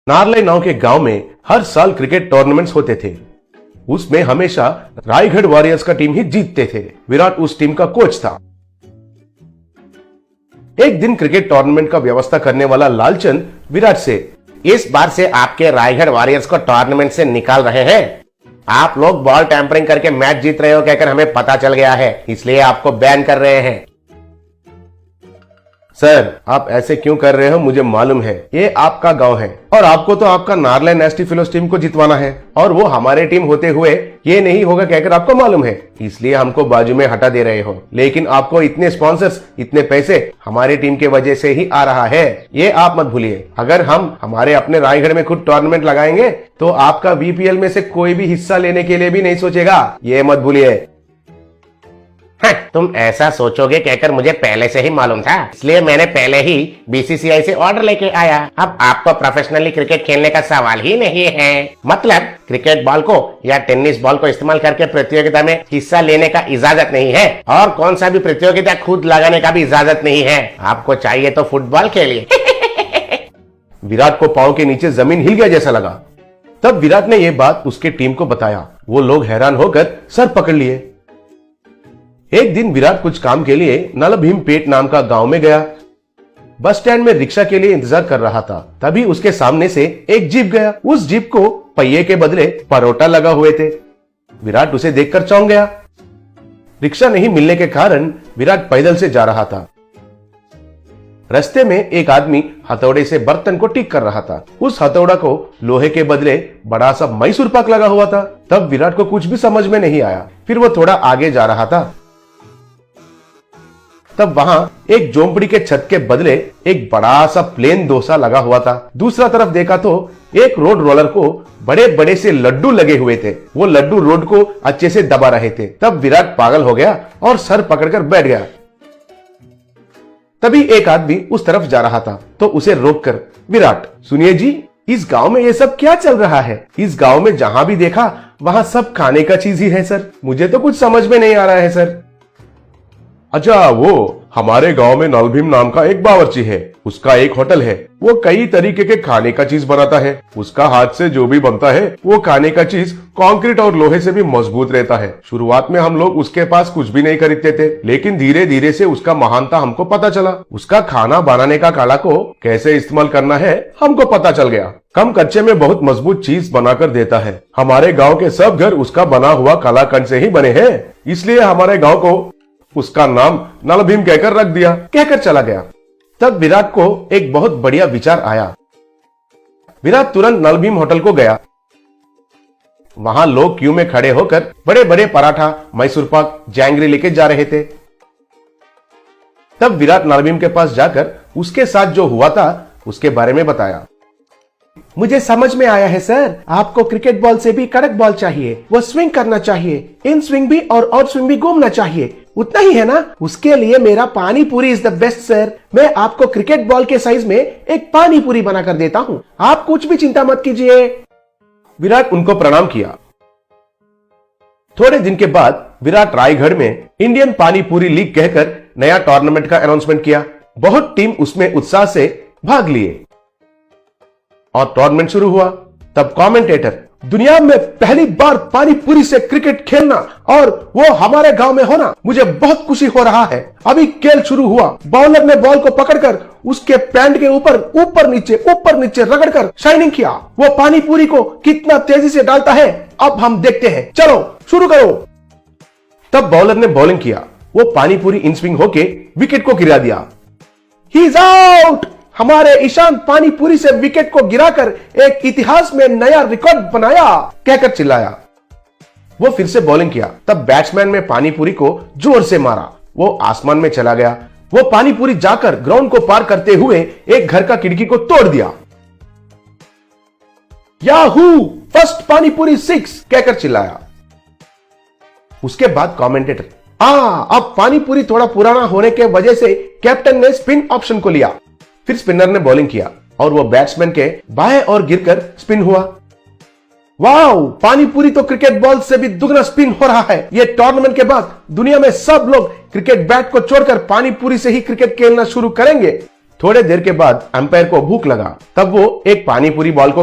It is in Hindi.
नारले नाव के गांव में हर साल क्रिकेट टूर्नामेंट्स होते थे। उसमें हमेशा रायगढ़ वॉरियर्स का टीम ही जीतते थे। विराट उस टीम का कोच था। एक दिन क्रिकेट टूर्नामेंट का व्यवस्था करने वाला लालचंद विराट से, इस बार से आपके रायगढ़ वॉरियर्स को टूर्नामेंट से निकाल रहे हैं। आप लोग बॉल टैंपरिंग करके मैच जीत रहे हो कहकर हमें पता चल गया है, इसलिए आपको बैन कर रहे हैं। सर आप ऐसे क्यों कर रहे हो, मुझे मालूम है ये आपका गांव है और आपको तो आपका नारले नेस्टी फिलोस टीम को जितवाना है और वो हमारे टीम होते हुए ये नहीं होगा कहकर आपको मालूम है, इसलिए हमको बाजू में हटा दे रहे हो। लेकिन आपको इतने स्पॉन्सर्स, इतने पैसे हमारी टीम के वजह से ही आ रहा है, ये आप मत भूलिए। अगर हम हमारे अपने रायगढ़ में खुद टूर्नामेंट लगाएंगे तो आपका बीपीएल में से कोई भी हिस्सा लेने के लिए भी नहीं सोचेगा, ये मत भूलिए। तुम ऐसा सोचोगे कहकर मुझे पहले से ही मालूम था, इसलिए मैंने पहले ही बीसीसीआई से ऑर्डर लेके आया। अब आपको प्रोफेशनली क्रिकेट खेलने का सवाल ही नहीं है। मतलब क्रिकेट बॉल को या टेनिस बॉल को इस्तेमाल करके प्रतियोगिता में हिस्सा लेने का इजाजत नहीं है और कौन सा भी प्रतियोगिता खुद लगाने का भी इजाजत नहीं है। आपको चाहिए तो फुटबॉल खेलिए। विराट को पांव के नीचे जमीन हिल गया जैसा लगा। तब विराट ने यह बात उसके टीम को बताया। वो लोग हैरान होकर सर पकड़ लिए। एक दिन विराट कुछ काम के लिए नलभीमपेट नाम का गांव में गया। बस स्टैंड में रिक्शा के लिए इंतजार कर रहा था। तभी उसके सामने से एक जीप गया। उस जीप को पहिए के बदले परोटा लगा हुए थे। विराट उसे देखकर चौंक गया। रिक्शा नहीं मिलने के कारण विराट पैदल से जा रहा था। रास्ते में एक आदमी हथौड़े से बर्तन को ठीक कर रहा था। उस हथौड़ा को लोहे के बदले बड़ा सा मैसूर पाक लगा हुआ था। तब विराट को कुछ भी समझ में नहीं आया। फिर वो थोड़ा आगे जा रहा था। तब वहां एक झोंपड़ी के छत के बदले एक बड़ा सा प्लेन डोसा लगा हुआ था। दूसरा तरफ देखा तो एक रोड रोलर को बड़े बड़े से लड्डू लगे हुए थे। वो लड्डू रोड को अच्छे से दबा रहे थे। तब विराट पागल हो गया और सर पकड़कर बैठ गया। तभी एक आदमी उस तरफ जा रहा था तो उसे रोककर, विराट सुनिए जी, इस गांव में ये सब क्या चल रहा है? इस गांव में जहां भी देखा वहां सब खाने का चीज ही है सर। मुझे तो कुछ समझ में नहीं आ रहा है सर। अच्छा, वो हमारे गांव में नलभीम नाम का एक बावर्ची है। उसका एक होटल है। वो कई तरीके के खाने का चीज बनाता है। उसका हाथ से जो भी बनता है वो खाने का चीज कंक्रीट और लोहे से भी मजबूत रहता है। शुरुआत में हम लोग उसके पास कुछ भी नहीं खरीदते थे, लेकिन धीरे धीरे से उसका महानता हमको पता चला। उसका खाना बनाने का कला को कैसे इस्तेमाल करना है हमको पता चल गया। कम खर्चे में बहुत मजबूत चीज बनाकर देता है। हमारे गाँव के सब घर उसका बना हुआ कलाकंद से ही बने हैं, इसलिए हमारे गाँव को उसका नाम नलभीम कहकर रख दिया। कहकर चला गया। तब विराट को एक बहुत बढ़िया विचार आया। विराट तुरंत नलभीम होटल को गया। वहां लोग क्यू में खड़े होकर बड़े बड़े पराठा, मैसूर पाक, जैंगरी लेके जा रहे थे। तब विराट नलभीम के पास जाकर उसके साथ जो हुआ था उसके बारे में बताया। मुझे समझ में आया है सर, आपको क्रिकेट बॉल से भी कड़क बॉल चाहिए, वो स्विंग करना चाहिए, इन स्विंग भी और आउट स्विंग भी घूमना चाहिए, उतना ही है ना? उसके लिए मेरा पानी पूरी इज द बेस्ट सर। मैं आपको क्रिकेट बॉल के साइज में एक पानी पूरी बना कर देता हूँ, आप कुछ भी चिंता मत कीजिए। विराट उनको प्रणाम किया। थोड़े दिन के बाद विराट रायगढ़ में इंडियन पानी पूरी लीग कहकर नया टूर्नामेंट का अनाउंसमेंट किया। बहुत टीम उसमें उत्साह से भाग लिए और टूर्नामेंट शुरू हुआ। तब कमेंटेटर, दुनिया में पहली बार पानी पूरी से क्रिकेट खेलना और वो हमारे गांव में होना, मुझे बहुत खुशी हो रहा है। अभी खेल शुरू हुआ। बॉलर ने बॉल को पकड़कर उसके पैंट के ऊपर नीचे रगड़कर शाइनिंग किया। वो पानी पूरी को कितना तेजी से डालता है अब हम देखते हैं। चलो शुरू करो। तब बॉलर ने बॉलिंग किया। वो पानी पूरी इन स्विंग होके विकेट को गिरा दिया। He is out. हमारे ईशांत पानी पूरी से विकेट को गिराकर एक इतिहास में नया रिकॉर्ड बनाया, कहकर चिल्लाया। वो फिर से बॉलिंग किया। तब बैट्समैन ने पानी पूरी को जोर से मारा। वो आसमान में चला गया। वो पानी पूरी जाकर ग्राउंड को पार करते हुए एक घर का खिड़की को तोड़ दिया। याहू, फर्स्ट पानी पूरी 6, कहकर चिल्लाया। उसके बाद कमेंटेटर, अब पानी पूरी थोड़ा पुराना होने के वजह से कैप्टन ने स्पिन ऑप्शन को लिया। फिर स्पिनर ने बॉलिंग किया और वो बैट्समैन के बाएं और गिरकर स्पिन हुआ। वाओ, पानी पूरी तो क्रिकेट बॉल से भी दुगना स्पिन हो रहा है। ये टूर्नामेंट के बाद दुनिया में सब लोग क्रिकेट बैट को छोड़कर पानी पूरी से ही क्रिकेट खेलना शुरू करेंगे। थोड़े देर के बाद अंपायर को भूख लगा। तब वो एक पानी पूरी बॉल को